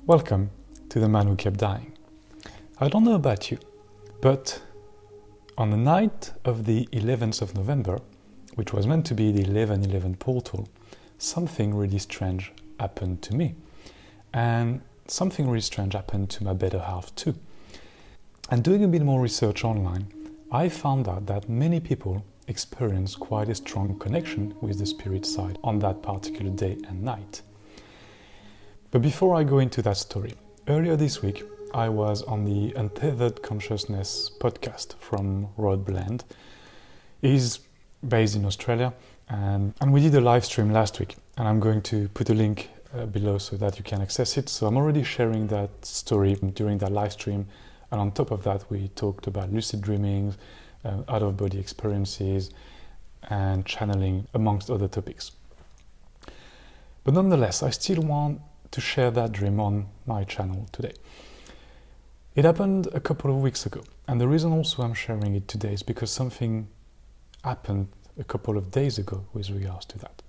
Welcome to The Man Who Kept Dying. I don't know about you, but on the night of the 11th of November, which was meant to be the 11/11 portal, something really strange happened to me. And something really strange happened to my better half too. And doing a bit more research online, I found out that many people experience quite a strong connection with the spirit side on that particular day and night. But before I go into that story, earlier this week I was on the Untethered Consciousness podcast from Rod Bland. He's based in Australia and we did a live stream last week, and I'm going to put a link below so that you can access it. So I'm already sharing that story during that live stream, and on top of that we talked about lucid dreaming, out-of-body experiences and channeling, amongst other topics. But nonetheless, I still want to share that dream on my channel today. It happened a couple of weeks ago, and the reason also I'm sharing it today is because something happened a couple of days ago with regards to that.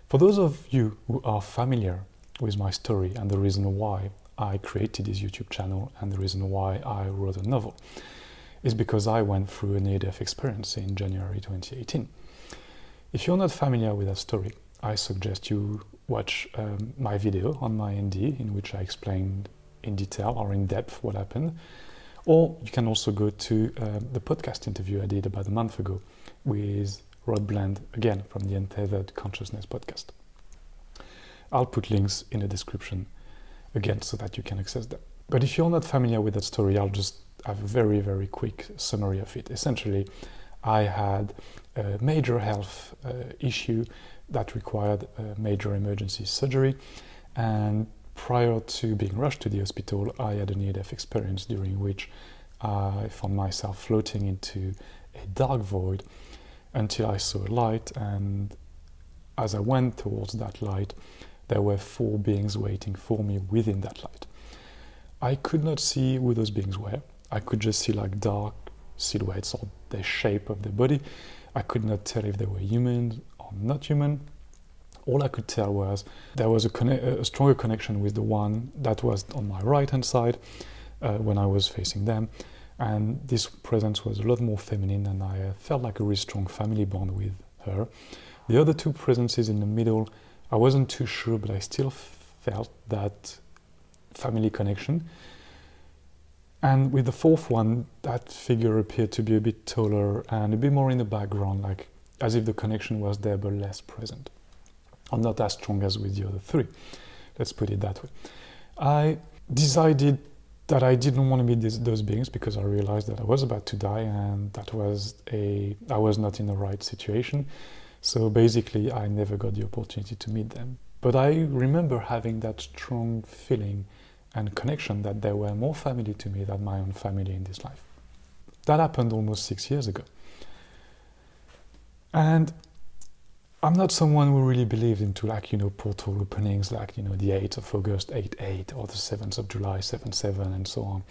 For those of you who are familiar with my story and the reason why I created this YouTube channel and the reason why I wrote a novel, is because I went through a near-death experience in January 2018. If you're not familiar with that story, I suggest you watch my video on my NDE in which I explained in detail or in depth what happened. Or you can also go to the podcast interview I did about a month ago with Rod Bland, again from the Untethered Consciousness podcast. I'll put links in the description again so that you can access them. But if you're not familiar with that story, I'll just have a very, very quick summary of it. Essentially, I had a major health issue that required major emergency surgery, and prior to being rushed to the hospital, I had a near-death experience during which I found myself floating into a dark void until I saw a light, and as I went towards that light, there were 4 beings waiting for me within that light. I could not see who those beings were. I could just see like dark silhouettes or the shape of their body. I could not tell if they were human or not human. All I could tell was there was a stronger connection with the one that was on my right hand side when I was facing them, and this presence was a lot more feminine, and I felt like a really strong family bond with her. The other 2 presences in the middle, I wasn't too sure, but I still felt that family connection. And with the 4th one, that figure appeared to be a bit taller and a bit more in the background, like as if the connection was there but less present. I'm not as strong as with the other 3. Let's put it that way. I decided that I didn't want to meet those beings because I realized that I was about to die and I was not in the right situation. So basically, I never got the opportunity to meet them. But I remember having that strong feeling and connection that they were more family to me than my own family in this life. That happened almost 6 years ago. And I'm not someone who really believes into portal openings like, the 8th of August, 8/8, or the 7th of July, 7/7, and so on.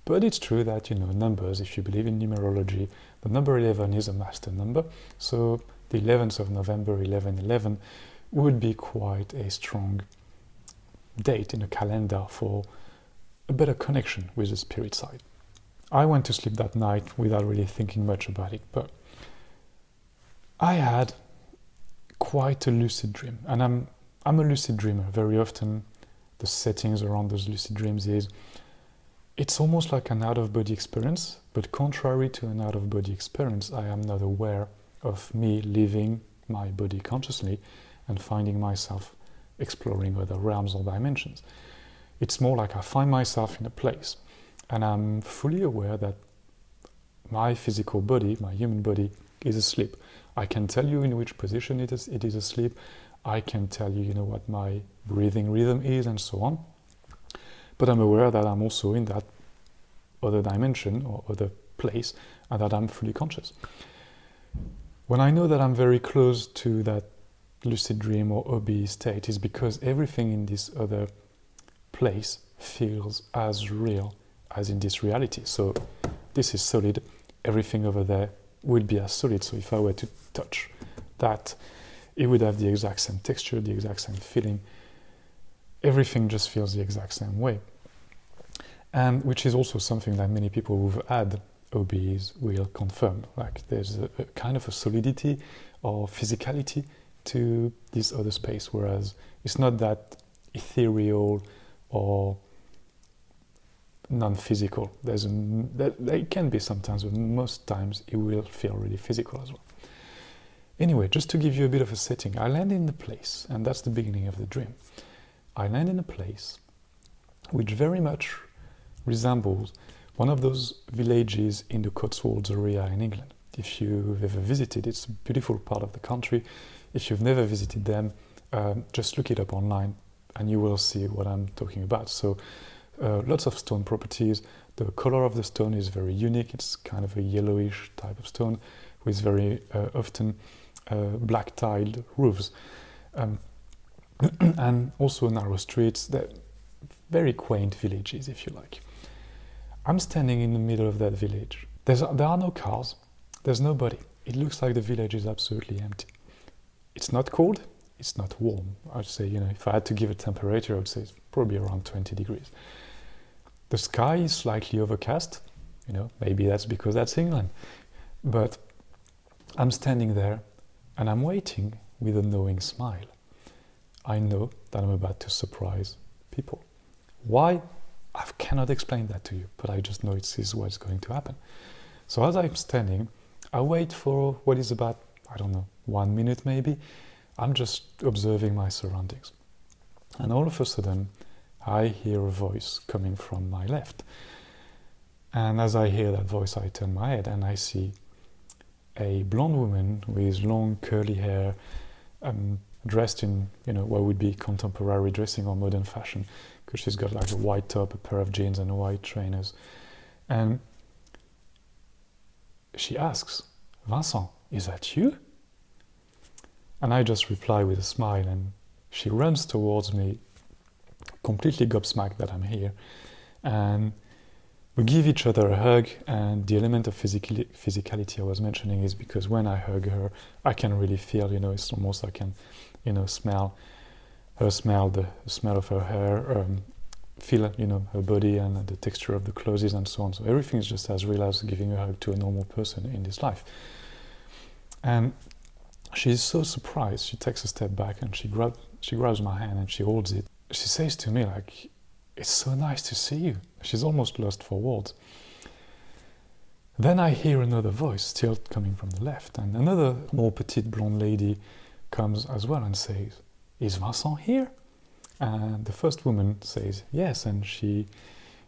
But it's true that, numbers, if you believe in numerology, the number 11 is a master number. So the 11th of November, 11/11, would be quite a strong date in a calendar for a better connection with the spirit side. I went to sleep that night without really thinking much about it, but I had quite a lucid dream, and I'm a lucid dreamer. Very often the settings around those lucid dreams is it's almost like an out-of-body experience, but contrary to an out-of-body experience, I am not aware of me leaving my body consciously and finding myself exploring other realms or dimensions. It's more like I find myself in a place and I'm fully aware that my physical body, my human body, is asleep. I can tell you in which position it is asleep. I can tell you, what my breathing rhythm is and so on. But I'm aware that I'm also in that other dimension or other place and that I'm fully conscious. When I know that I'm very close to that lucid dream or OB state is because everything in this other place feels as real as in this reality. So this is solid. Everything over there would be as solid. So if I were to touch that, it would have the exact same texture, the exact same feeling. everything just feels the exact same way. And which is also something that many people who've had OBs will confirm. Like there's a kind of a solidity or physicality to this other space, whereas it's not that ethereal or non-physical. There can be sometimes, but most times it will feel really physical as well. Anyway, just to give you a bit of a setting, I land in the place, and that's the beginning of the dream. I land in a place which very much resembles one of those villages in the Cotswolds area in England. If you've ever visited, it's a beautiful part of the country. If you've never visited them, just look it up online and you will see what I'm talking about. So lots of stone properties. The color of the stone is very unique. It's kind of a yellowish type of stone with very often black tiled roofs. And also narrow streets. They're very quaint villages, if you like. I'm standing in the middle of that village. There are no cars. There's nobody. It looks like the village is absolutely empty. It's not cold. It's not warm. I'd say, if I had to give a temperature, I would say it's probably around 20 degrees. The sky is slightly overcast. Maybe that's because that's England. But I'm standing there and I'm waiting with a knowing smile. I know that I'm about to surprise people. Why? I cannot explain that to you, but I just know this is what's going to happen. So as I'm standing, I wait for what is about, 1 minute maybe. I'm just observing my surroundings. And all of a sudden, I hear a voice coming from my left. And as I hear that voice, I turn my head and I see a blonde woman with long curly hair, dressed in, what would be contemporary dressing or modern fashion, because she's got like a white top, a pair of jeans and white trainers. And she asks, "Vincent, is that you?" And I just reply with a smile, and she runs towards me, completely gobsmacked that I'm here. And we give each other a hug, and the element of physicality I was mentioning is because when I hug her, I can really feel, it's almost I can, smell her smell, the smell of her hair, feel, her body and the texture of the clothes and so on. So everything is just as real as giving a hug to a normal person in this life. And she's so surprised. She takes a step back and she grabs my hand and she holds it. She says to me, like, "It's so nice to see you." She's almost lost for words. Then I hear another voice, still coming from the left, and another more petite blonde lady comes as well and says, "Is Vincent here?" And the first woman says yes, and she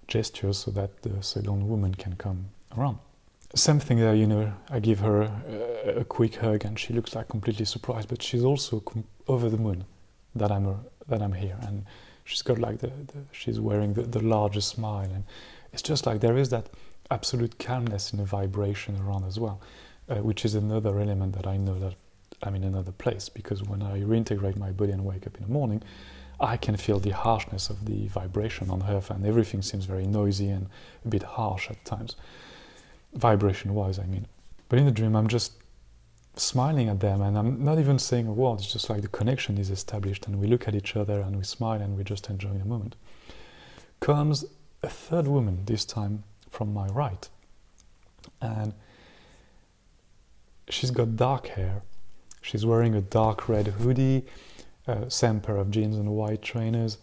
gestures so that the second woman can come around. Same thing there, I give her a quick hug and she looks like completely surprised, but she's also over the moon that I'm here. And she's got like she's wearing the largest smile, and it's just like there is that absolute calmness in the vibration around as well, which is another element that I know that I'm in another place, because when I reintegrate my body and wake up in the morning, I can feel the harshness of the vibration on Earth, and everything seems very noisy and a bit harsh at times, vibration-wise, I mean. But in the dream, I'm just smiling at them, and I'm not even saying a word. It's just like the connection is established, and we look at each other and we smile and we're just enjoying the moment. Comes a third woman, this time from my right, and she's got dark hair. She's wearing a dark red hoodie, same pair of jeans and white trainers,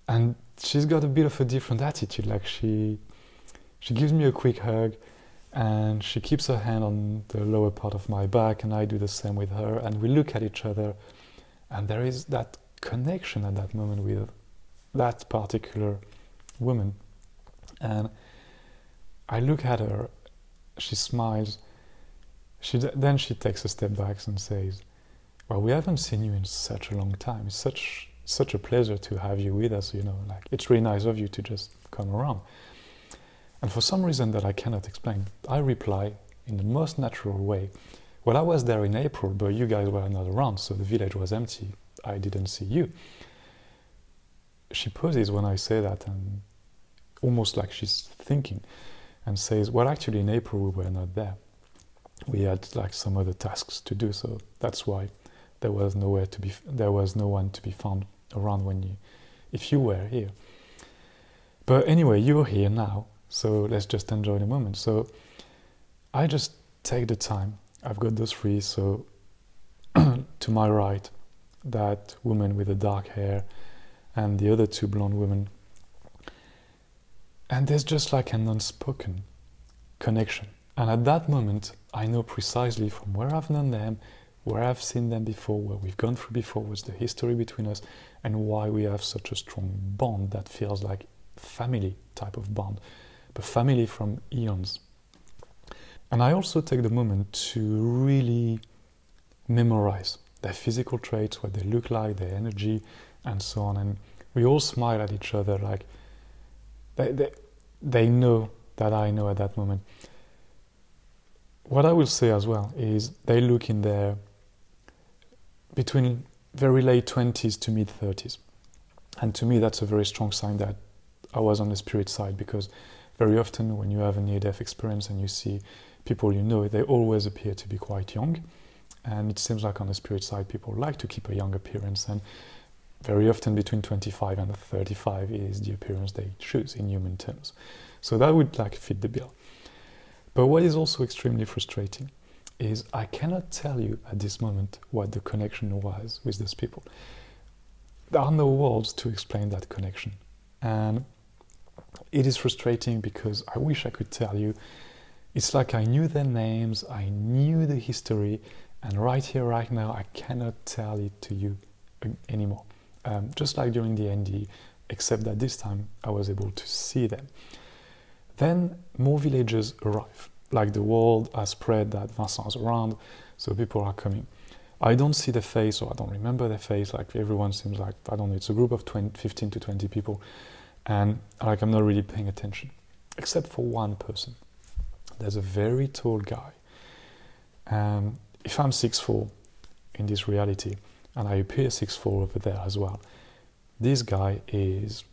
and she's got a bit of a different attitude. Like she gives me a quick hug, and she keeps her hand on the lower part of my back, and I do the same with her, and we look at each other, and there is that connection at that moment with that particular woman. And I look at her, she smiles, then she takes a step back and says, "Well, we haven't seen you in such a long time. It's such a pleasure to have you with us, like it's really nice of you to just come around." And for some reason that I cannot explain, I reply in the most natural way, "Well, I was there in April, but you guys were not around, so the village was empty. I didn't see you." She pauses when I say that, and almost like she's thinking, and says, "Well, actually in April we were not there. We had like some other tasks to do, so that's why there was no one to be found around if you were here. But anyway, you're here now, so let's just enjoy the moment. So I just take the time. I've got those three. So to my right, that woman with the dark hair, and the other two blonde women. And there's just like an unspoken connection. And at that moment, I know precisely from where I've known them, where I've seen them before, where we've gone through before, what's the history between us, and why we have such a strong bond that feels like family type of bond, but family from eons. And I also take the moment to really memorize their physical traits, what they look like, their energy, and so on. And we all smile at each other like they know that I know at that moment. What I will say as well is they look in their between very late 20s to mid 30s. And to me, that's a very strong sign that I was on the spirit side, because very often when you have a near-death experience and you see people you know, they always appear to be quite young. And it seems like on the spirit side, people like to keep a young appearance. And very often between 25 and 35 is the appearance they choose in human terms. So that would like fit the bill. But what is also extremely frustrating is I cannot tell you at this moment what the connection was with those people. There are no words to explain that connection. And it is frustrating because I wish I could tell you. It's like I knew their names, I knew the history, and right here, right now, I cannot tell it to you anymore. Just like during the NDE, except that this time I was able to see them. Then more villagers arrive. Like the word has spread that Vincent is around, so people are coming. I don't see the face, or I don't remember their face. Like everyone seems like, I don't know, it's a group of 15 to 20 people, and like I'm not really paying attention, except for one person. There's a very tall guy. If I'm 6'4" in this reality, and I appear 6'4" over there as well, this guy is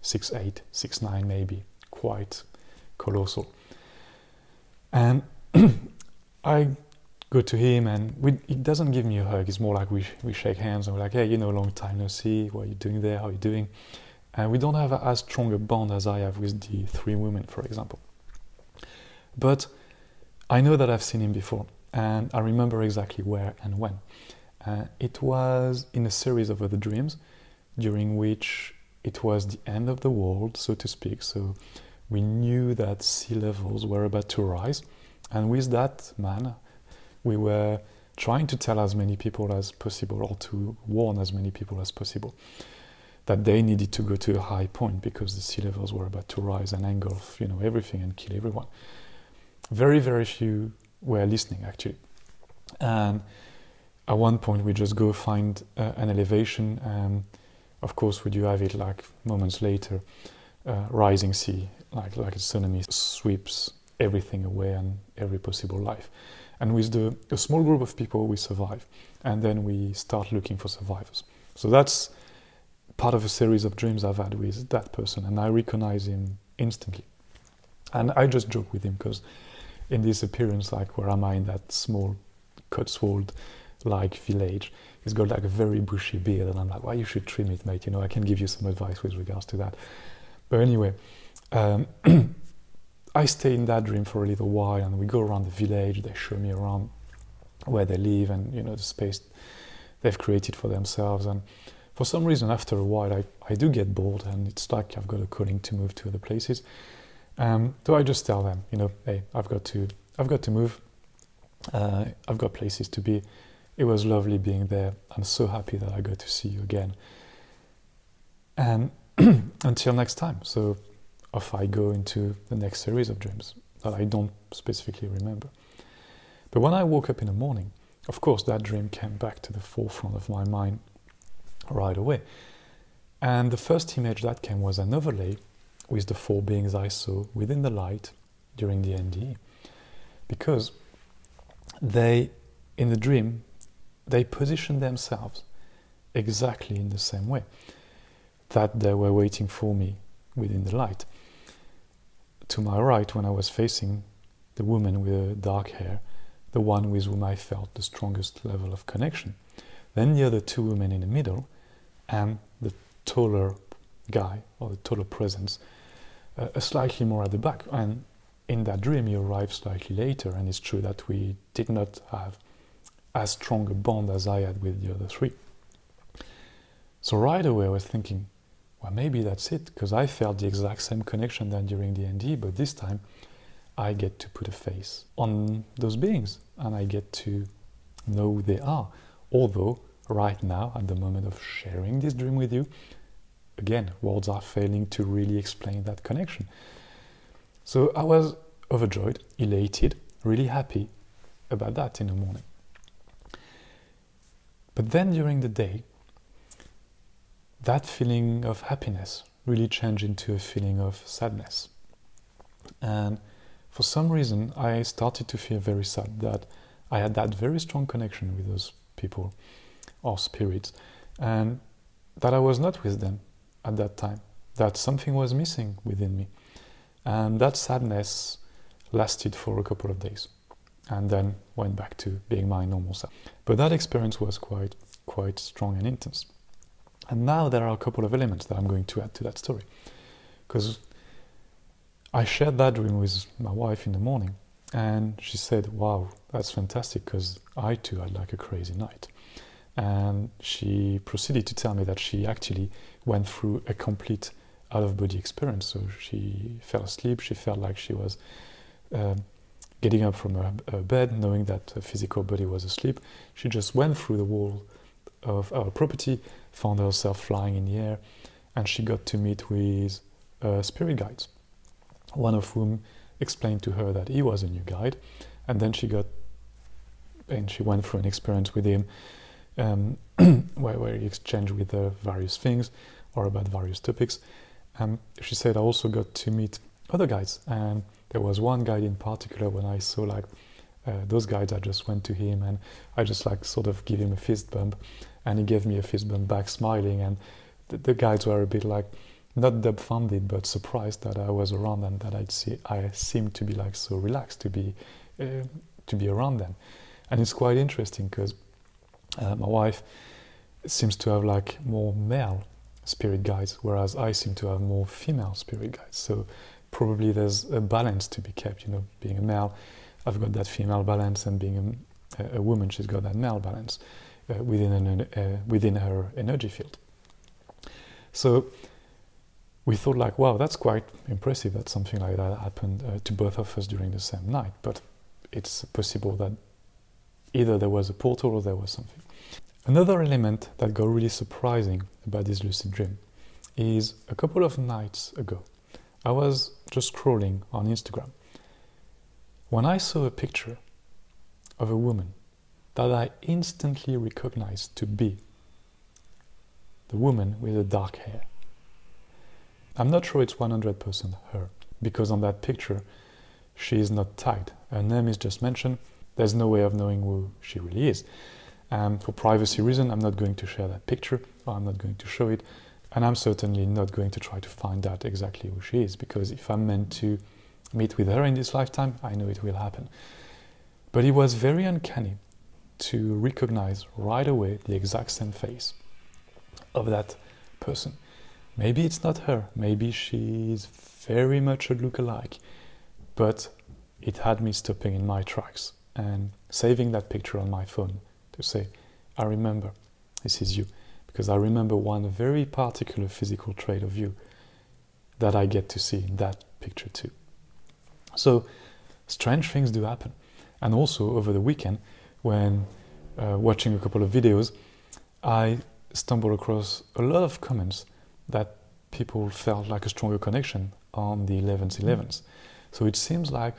6'8", 6'9" maybe, quite colossal. And I go to him, and he doesn't give me a hug. It's more like we shake hands and we're like, hey, long time no see. What are you doing there? How are you doing? And we don't have as strong a bond as I have with the three women, for example. But I know that I've seen him before, and I remember exactly where and when. It was in a series of other dreams, during which it was the end of the world, so to speak. So we knew that sea levels were about to rise. And with that man, we were trying to tell as many people as possible, or to warn as many people as possible, that they needed to go to a high point because the sea levels were about to rise and engulf, everything and kill everyone. Very, very few were listening, actually. And at one point, we just go find an elevation, and of course, would you have it like moments later, rising sea, like a tsunami sweeps everything away and every possible life. And with a small group of people, we survive, and then we start looking for survivors. So that's part of a series of dreams I've had with that person, and I recognize him instantly. And I just joke with him because in this appearance, like where am I in that small Cotswold-like village, he's got like a very bushy beard, and I'm like, well, you should trim it, mate. I can give you some advice with regards to that. But anyway, I stay in that dream for a little while, and we go around the village. They show me around where they live and the space they've created for themselves. And for some reason, after a while, I do get bored, and it's like I've got a calling to move to other places. So I just tell them, hey, I've got to move. I've got places to be. It was lovely being there. I'm so happy that I got to see you again. And until next time. So off I go into the next series of dreams that I don't specifically remember. But when I woke up in the morning, of course, that dream came back to the forefront of my mind right away. And the first image that came was an overlay with the four beings I saw within the light during the NDE. Because in the dream, they positioned themselves exactly in the same way that they were waiting for me within the light. To my right, when I was facing the woman with the dark hair, the one with whom I felt the strongest level of connection, then the other two women in the middle, and the taller guy, or the taller presence, slightly more at the back. And in that dream, he arrived slightly later, and it's true that we did not have as strong a bond as I had with the other three. So right away I was thinking, well, maybe that's it, because I felt the exact same connection than during the NDE, but this time I get to put a face on those beings, and I get to know who they are. Although right now, at the moment of sharing this dream with you, again, words are failing to really explain that connection. So I was overjoyed, elated, really happy about that in the morning. But then during the day, that feeling of happiness really changed into a feeling of sadness. And for some reason, I started to feel very sad that I had that very strong connection with those people or spirits, and that I was not with them at that time, that something was missing within me. And that sadness lasted for a couple of days, and then went back to being my normal self. But that experience was quite strong and intense. And now there are a couple of elements that I'm going to add to that story, because I shared that dream with my wife in the morning, and she said, wow, that's fantastic, because I too had like a crazy night. And she proceeded to tell me that she actually went through a complete out-of-body experience. So she fell asleep, she felt like she was getting up from her bed, knowing that her physical body was asleep. She just went through the wall of our property, found herself flying in the air, and she got to meet with spirit guides, one of whom explained to her that he was a new guide, and then she went through an experience with him where he exchanged with her various things or about various topics. She said I also got to meet other guides, and there was one guide in particular when I saw like those guides, I just went to him and I just like sort of give him a fist bump, and he gave me a fist bump back smiling, and the guides were a bit like not dumbfounded but surprised that I was around and that I seemed to be like so relaxed to be around them. And it's quite interesting because my wife seems to have like more male spirit guides, whereas I seem to have more female spirit guides. So probably there's a balance to be kept, you know, being a male, I've got that female balance, and being a woman, she's got that male balance within her energy field. So we thought like, wow, that's quite impressive that something like that happened to both of us during the same night, but it's possible that either there was a portal or there was something. Another element that got really surprising about this lucid dream is a couple of nights ago, I was just scrolling on Instagram when I saw a picture of a woman that I instantly recognized to be the woman with the dark hair. I'm not sure it's 100% her, because on that picture she is not tagged. Her name is just mentioned. There's no way of knowing who she really is. For privacy reasons, I'm not going to share that picture, or I'm not going to show it, and I'm certainly not going to try to find out exactly who she is, because if I'm meant to meet with her in this lifetime, I know it will happen. But it was very uncanny to recognize right away the exact same face of that person. Maybe it's not her, maybe she's very much a look-alike, but it had me stopping in my tracks and saving that picture on my phone to say, I remember this is you, because I remember one very particular physical trait of you that I get to see in that picture too. So strange things do happen. And also over the weekend, when watching a couple of videos, I stumbled across a lot of comments that people felt like a stronger connection on the 11s. So it seems like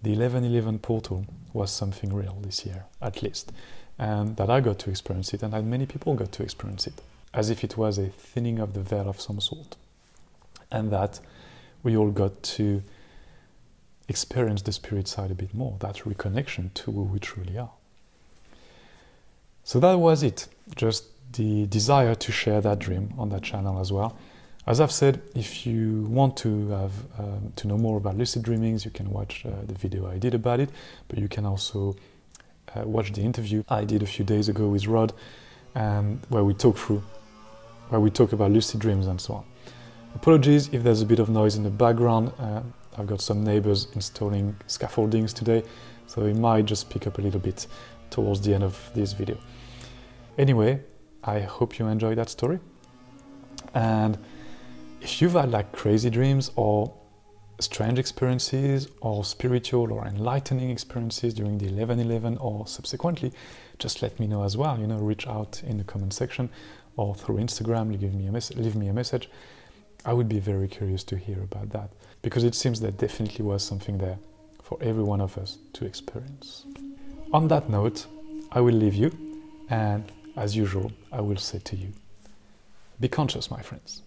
the 11/11 portal was something real this year, at least, and that I got to experience it, and that many people got to experience it, as if it was a thinning of the veil of some sort, and that we all got to experience the spirit side a bit more, that reconnection to who we truly are. So that was it, just the desire to share that dream on that channel as well. As I've said, if you want to have to know more about lucid dreamings, you can watch the video I did about it, but you can also watch the interview I did a few days ago with Rod, and where we talk about lucid dreams and so on. Apologies if there's a bit of noise in the background. I've got some neighbors installing scaffoldings today, so it might just pick up a little bit towards the end of this video. Anyway, I hope you enjoyed that story. And if you've had like crazy dreams or strange experiences or spiritual or enlightening experiences during the 11/11 or subsequently, just let me know as well. Reach out in the comment section or through Instagram, leave me a message. I would be very curious to hear about that, because it seems there definitely was something there for every one of us to experience. On that note, I will leave you, and as usual, I will say to you, be conscious, my friends.